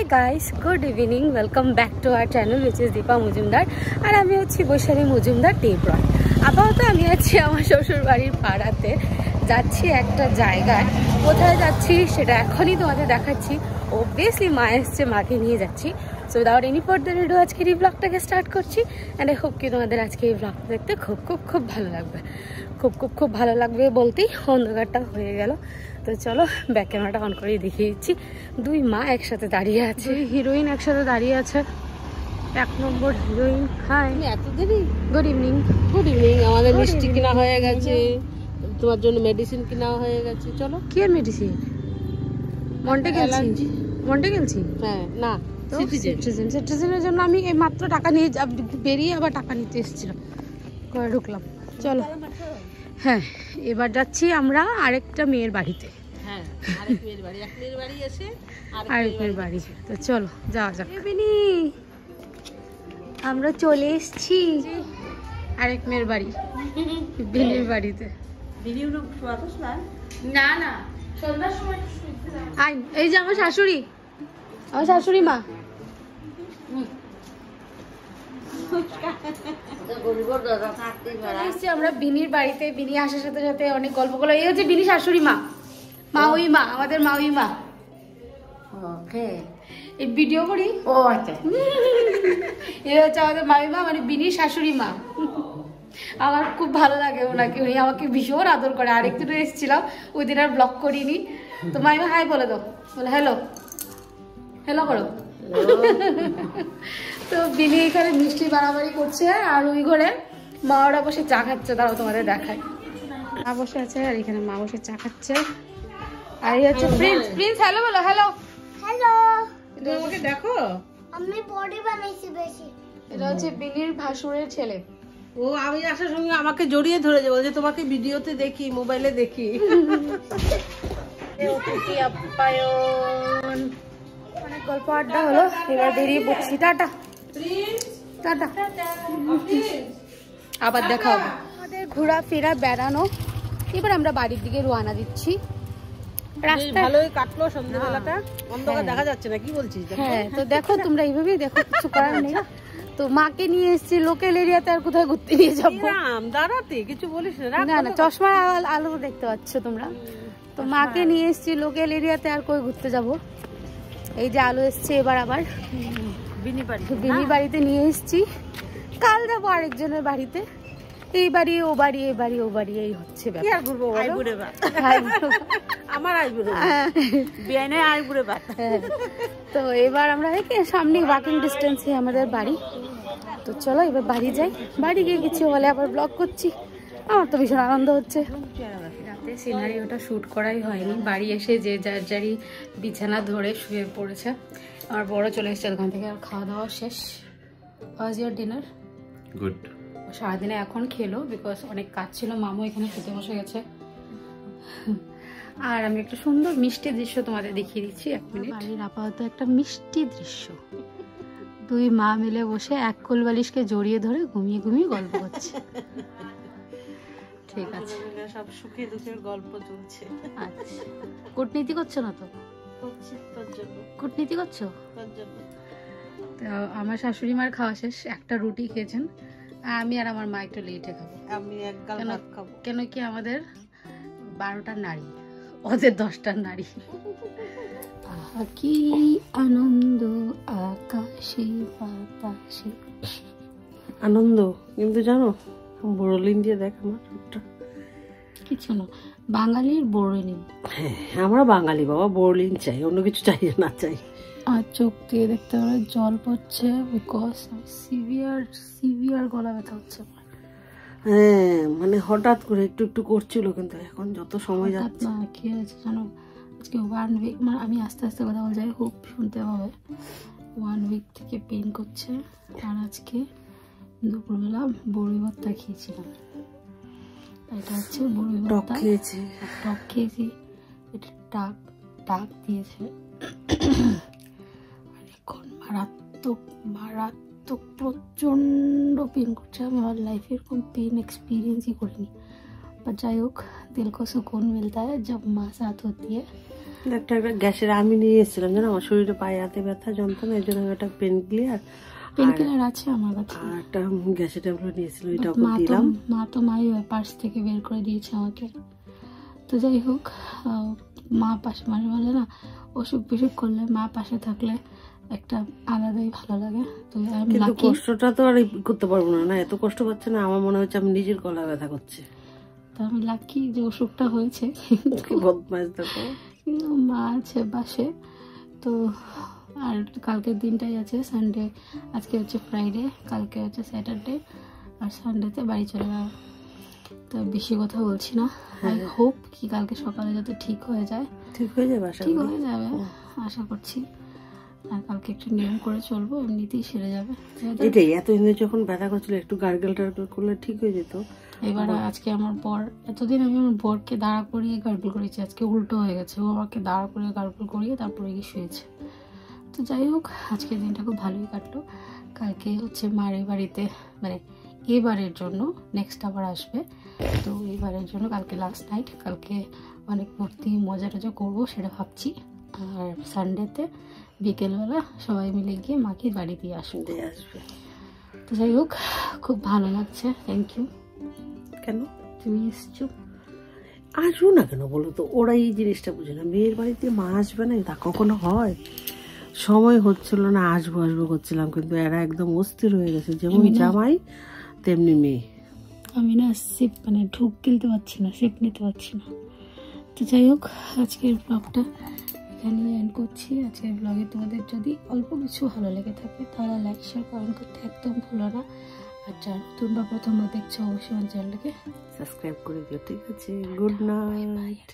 Hey guys, good evening. Welcome back to our channel which is Deepa Mujumdar. আর আমি হচ্ছি বৈশালী মজুমদার টেপরয়। আপাতত আমি আছি আমার শ্বশুর বাড়ির পাড়াতে, যাচ্ছি একটা জায়গায়। কোথায় যাচ্ছি সেটা এখনই তোমাদের দেখাচ্ছি। অবভিয়াসলি মা এসছে, মাকে নিয়ে যাচ্ছি। So without any further video আজকের এই ব্লগটাকে স্টার্ট করছি। অ্যান্ড আই হোপ কি তোমাদের আজকে এই ব্লগটা দেখতে খুব ভালো লাগবে। খুব ভালো লাগবে বলতেই অন্ধকারটা হয়ে গেল। তো চলো ব্যাক ক্যামেরাটা অন করে দেখিয়ে দিচ্ছি। দুই মা একসাথে দাঁড়িয়ে আছে, হিরোইন একসাথে দাঁড়িয়ে আছে। এক নম্বর হিরোইন। হাই, এত দেরি? Good evening. Good evening. আমাদের মিষ্টি কিনা হয়ে গেছে, তোমার জন্য মেডিসিন কিনা হয়ে গেছে। চলো। কি আর মেডিসিন? মন্টে গেলছি। হ্যাঁ, না সিটিজেনের জন্য আমি এই মাত্র টাকা নিয়ে বেরিয়ে আবার টাকা নিতে এসেছিলাম, করে ঢুকলাম। চলো, হ্যাঁ এবার যাচ্ছি আমরা আরেকটা মেয়ের বাড়িতে। হ্যাঁ, আরেক মেয়ের বাড়ি, এক মেয়ের বাড়ি এসে আরেক মেয়ের বাড়ি। তো চলো যাওয়া যাক। আমরা চলে এসেছি আরেক মেয়ের বাড়ি, বিনির বাড়িতে। না না, সন্ধ্যার সময় এই যে আমার শাশুড়ি মা। আমরা বিনির বাড়িতে, বিনি আসার সাথে সাথে অনেক গল্প করলো। এই হচ্ছে বিনি শাশুড়ি মা, মাউই মা, আমাদের মাউই মা। এই ভিডিও করি। ও আচ্ছা, এই হচ্ছে আমাদের মাউই মা, মানে বিনির শাশুড়ি মা। আমার খুব ভালো লাগে ওনাকে, উনি আমাকে ভীষণ আদর করে। আরেকদিন এসেছিলাম, ওই দিন আর ব্লগ করিনি। তো মাইমা হাই বলে দাও, বলে হ্যালো হ্যালো করো। তো বিনি এখানে মিষ্টি বাড়াবাড়ি করছে, আর ওই ঘরে মা ওরা বসে চা খাচ্ছে। তারাও তোমাদের দেখায়, মা বসে আছে আর এখানে মা বসে চা খাচ্ছে। আর এই হচ্ছে প্রিন্স। হ্যালো বলো, হ্যালো হ্যালো। আমাকে দেখো, আমি বডি বানাইছি বেশি। এটা হচ্ছে বিনির ভাসুরের ছেলে। ও আমি আসার সঙ্গে আমাকে জড়িয়ে ধরেছে, বলছে তোমাকে ভিডিওতে দেখি, মোবাইলে দেখি। অনেক গল্প আড্ডা হলো, এবার বেরিয়ে পড়ছি। টাটা টাটা, আবার দেখা হবে। আমাদের ঘোরাফেরা বেড়ানো, এবার আমরা বাড়ির দিকে রওনা দিচ্ছি। রাস্তা ভালোই কাটলো সন্ধ্যাবেলাটা, অন্ধকার দেখা যাচ্ছে না। কি বলছিস? হ্যাঁ, তো দেখো তোমরা এইভাবেই দেখো, কিছু করার নেই। তো মাকে নিয়ে এসেছি লোকাল এরিয়াতে, আর কোথায় ঘুরতে নিয়ে যাবো? দাঁড়াতে কিছু বলিস না না, চশমার আলো দেখতে পাচ্ছ তোমরা। তো মাকে নিয়ে এসেছি লোকাল এরিয়াতে, আর কই ঘুরতে যাব? এই যে আলো এসছে, এবার আবার বিনি বাড়িতে নিয়ে এসেছি। কাল যাবো আরেকজনের বাড়িতে। এই বাড়ি ও বাড়ি, এই বাড়ি ও বাড়ি, এই হচ্ছে তো এবার আমরা সামনে ওয়াকিং ডিস্টেন্সে আমাদের বাড়ি। তো চলো এবার বাড়ি যাই। বাড়ি গিয়ে কিছু হলে আবার ব্লগ করছি। আমার তো ভীষণ আনন্দ হচ্ছে। রাতে সিনারি ওটা শ্যুট করাই হয়নি। বাড়ি এসে যে যারই বিছানা ধরে শুয়ে পড়েছে। আমার বড় চলে এসেছে ওখান থেকে, আর খাওয়া দাওয়া শেষ। ওয়াজ ইওর ডিনার? গুড। সারাদিনে এখন খেলো, বিকজ অনেক কাজ ছিল। মামু এখানে খেতে বসে গেছে। আর আমি একটা সুন্দর মিষ্টি দৃশ্য তোমাদের দেখিয়ে দিচ্ছি, 1 মিনিট। বাড়ির আপাতত একটা মিষ্টি দৃশ্য, দুই মা মিলে বসে এক কোল বালিশকে জড়িয়ে ধরে ঘুমিয়ে গল্প করছে। ঠিক আছে, সব সুখে দুঃখের গল্প চলছে। আচ্ছা, কূটনীতি করছো না তো? করছি তোর জন্য। কূটনীতি করছো তোর জন্য। তো আমার শাশুড়ি মার খাওয়া শেষ, একটা রুটি খেয়েছেন। আমি আর আমার মা একটু লেটে খাবো। আমি এক গাল ভাত খাবো। কেন কি আমাদের 12টার নারী, ওদের 10টার নারী। কি আনন্দ আকাশে বাতাসে। আনন্দ, কিন্তু জানো বোরলিন দিয়ে দেখ আমার কিছু না, বাঙালির বোরলিন। হ্যাঁ, আমরা বাঙালি বাবা, বোরলিন চাই, অন্য কিছু চাই না। চাই। আর চোখ দিয়ে দেখতে পারো জল পড়ছে, বিকজ সিভিয়ার গলা ব্যথা হচ্ছে। হ্যাঁ, মানে হঠাৎ করে একটু করছিল, কিন্তু এখন যত সময় যাচ্ছে না। কি হয়েছে জানো, আজকে 1 উইক, মানে আমি আস্তে আস্তে কথা বলছি, খুব শুনতে পাবে। 1 উইক থেকে পেন করছে। আর আজকে দুপুরবেলা বড়ি ভর্তা খেয়েছিলাম। এটা হচ্ছে বড়ি ভর্তা, টক খেয়েছি। এটা টাক দিয়েছে। আর এখন মারাত্মক প্রচন্ড পেন করছে। আমি আমার লাইফে এরকম पेन एक्सपीरियंस ही करिनी। पर जाई होक, दिल को सुकून मिलता है जब माँ साथ होती है। একটা গ্যাসের আমি নিয়ে এসেছিলাম জানো, আমার শরীরে পায়ে হাতে ব্যথা যন্ত্রণা, এই জন্য একটা পেন ক্লিয়ার আছে আমার কাছে, আর একটা গ্যাসের ট্যাবলেট নিয়েছিল, এটা ওকে দিলাম। মাই পার্স থেকে বের করে দিয়েছে আমাকে। তো যাই হোক, মা পাশে মাঝে মাঝে না অসুখ বিসুখ করলে মা পাশে থাকলে একটা আলাদাই ভালো লাগে। তো আমি কিন্তু কষ্টটা তো আর করতে পারবো না, এত কষ্ট পাচ্ছে না, আমার মনে হচ্ছে আমি নিজের গলা ব্যথা করছে। তো আমি লাকি যে অসুখটা হয়েছে, বদমাইশ দেখো, মা আছে পাশে। তো আর কালকের দিনটাই আছে সানডে, আজকে হচ্ছে ফ্রাইডে, কালকে হচ্ছে স্যাটারডে, আর সানডেতে বাড়ি চলে যাবে। তো বেশি কথা বলছি না, আই হোপ কি কালকে সকালে যাতে ঠিক হয়ে যায়, ঠিক হয়ে যাবে, আশা করছি। আর কালকে একটু নিয়ম করে চলবো, এমনিতেই সেরে যাবে। এটাই এতদিন যখন ব্যথা করছিল একটু গার্গেল টার্গেল করলে ঠিক হয়ে যেত। এবার আজকে আমার বর, এতদিন আমি আমার বরকে দাঁড়া করিয়ে গার্গল করেছি, আজকে উল্টো হয়ে গেছে, ও আমাকে দাঁড়া করিয়ে গার্গল করিয়ে তারপরে গিয়ে শুয়েছে। তো যাই হোক, আজকের দিনটা খুব ভালোই কাটলো। কালকে হচ্ছে মার এই বাড়িতে, মানে এবারের জন্য, নেক্সট আবার আসবে, তো এবারের জন্য কালকে লাস্ট নাইট। কালকে অনেক মূর্তি মজা টজা করবো সেটা ভাবছি। আর সানডেতে বিকেলবেলা সবাই মিলে গিয়ে মাকে বাড়ি দিয়ে আসবে। তো যাই হোক, খুব ভালো লাগছে, থ্যাংক ইউ। কেন তুমি এসছো? আসবো না কেন বলো তো, ওরা এই জিনিসটা বুঝে না, মেয়ের বাড়িতে মা আসবে না তা কখনো হয়? সময় হচ্ছিল না, আসবো আসবো করছিলাম, কিন্তু এরা একদম অস্থির হয়ে গেছে, যেমন জামাই তেমনি মেয়ে। আমি না সিপ মানে ঢুক গিলতে পারছি না, সিপ নিতে পারছি না। তো যাই হোক, আজকের ব্লগটা এখানে এন্ড করছি। আজকের ব্লগে তোমাদের যদি অল্প কিছু ভালো লেগে থাকে তাহলে লাইক শেয়ার কমেন্ট করতে একদম ভুলো না। আর যারা নতুন বা প্রথমবার দেখছো অবশ্যই আমার চ্যানেলটাকে সাবস্ক্রাইব করে দিও, ঠিক আছে? Good night.